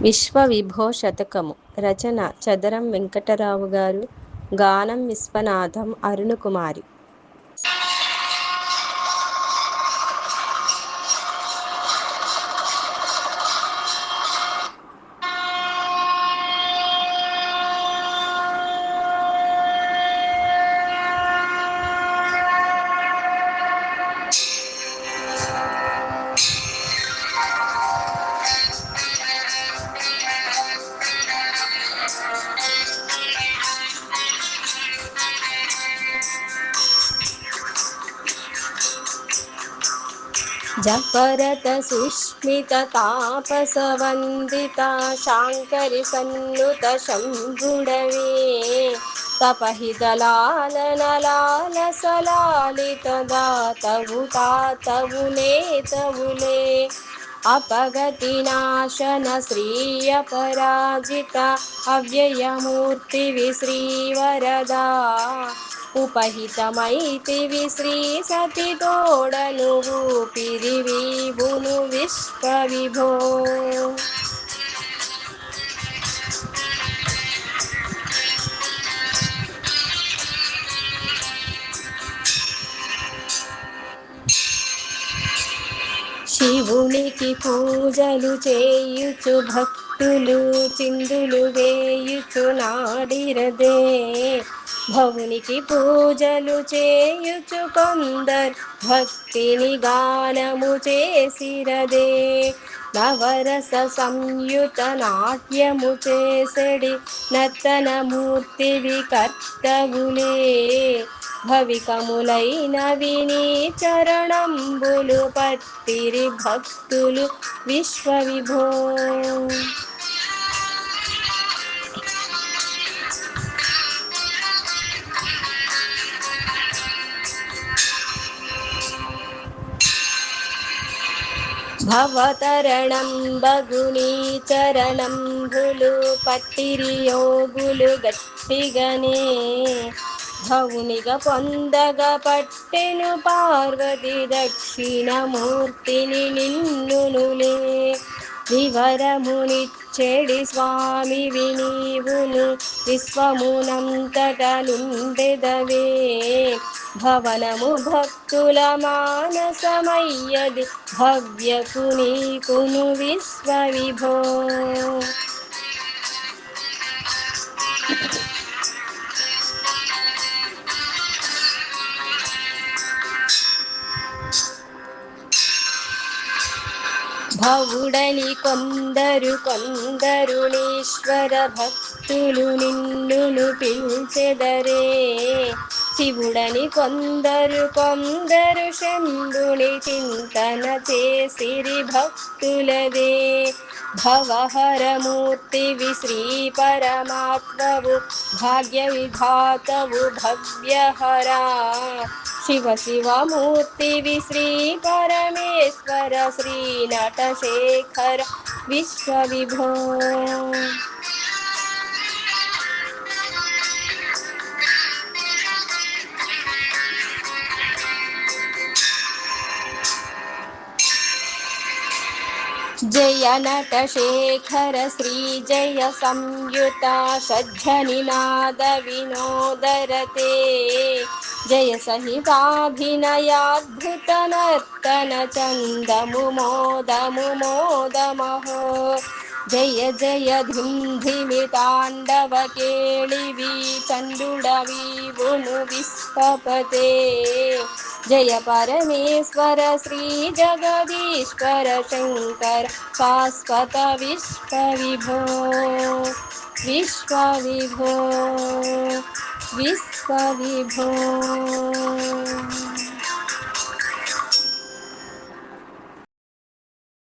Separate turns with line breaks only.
విశ్వవిభో శతకము రచన చదరం వెంకటరావు గారు. గానం విశ్వనాథం అరుణకుమారి. జపరత సుష్మిత తాపసవందిత శాంకరి సన్నుత శంభుడవే తపహిత లాలన లాలసలాలిత దాతవు తాతవులే తవులే అపగతి నాశన శ్రీయ పరాజిత అవ్యయమూర్తివి శ్రీవరదా ఉపహితమైతివి శ్రీ సతి తోడను ఊపిరివీవును విశ్వవిభో శివునికి పూజలు చేయుచు భక్తులు చిందులు వేయుచు నాడిరదే భవునికి పూజలు చేయుచు కొందరు భక్తిని గానము చేసిరదే నవరస సంయుత నాట్యము చేసెడి నర్తనమూర్తివి కర్తవులే భవికములైన విని చరణంబులు పట్టిరి భక్తులు విశ్వవిభో భవతరణం బగుని చరణంబులు పట్టిరి యోగులు గట్టిగనే భవునిగా పొందగ పట్టెను పార్వతి దక్షిణమూర్తిని నిన్నునులే వివరమునిచ్చెడి స్వామి వినీవును విశ్వమునంతట నుండెదవే భవనము భక్తుల మానసమయ్యది భవ్యకు నీకును విశ్వవిభో భవుడని కొందరు కొందరునీశ్వర భక్తులు నిన్నును పిలిచెదరే శివుడని కొందరు కొందరు శంభుని చింతన చేసిరి భక్తులదే భవహరమూర్తివి శ్రీ పరమాత్మవు భాగ్య విధాతవు భవ్యహరా శివ శివమూర్తివి శ్రీ పరమేశ్వర శ్రీ నటశేఖర విశ్వవిభో జయ నటశేఖర శ్రీ జయ సంయుత షడ్జనినాద వినోదరతే జయ సహితాభినయాద్భుత నర్తన చందము మోదము మోదమహో జయ జయ ధింధిమి తాండవ కేళివి చండుడవీవును విశ్వపతే జయ పరమేశ్వర శ్రీ జగదీశ్వర శంకర శాశ్వత విశ్వవిభో విశ్వవిభో విశ్వవిభో.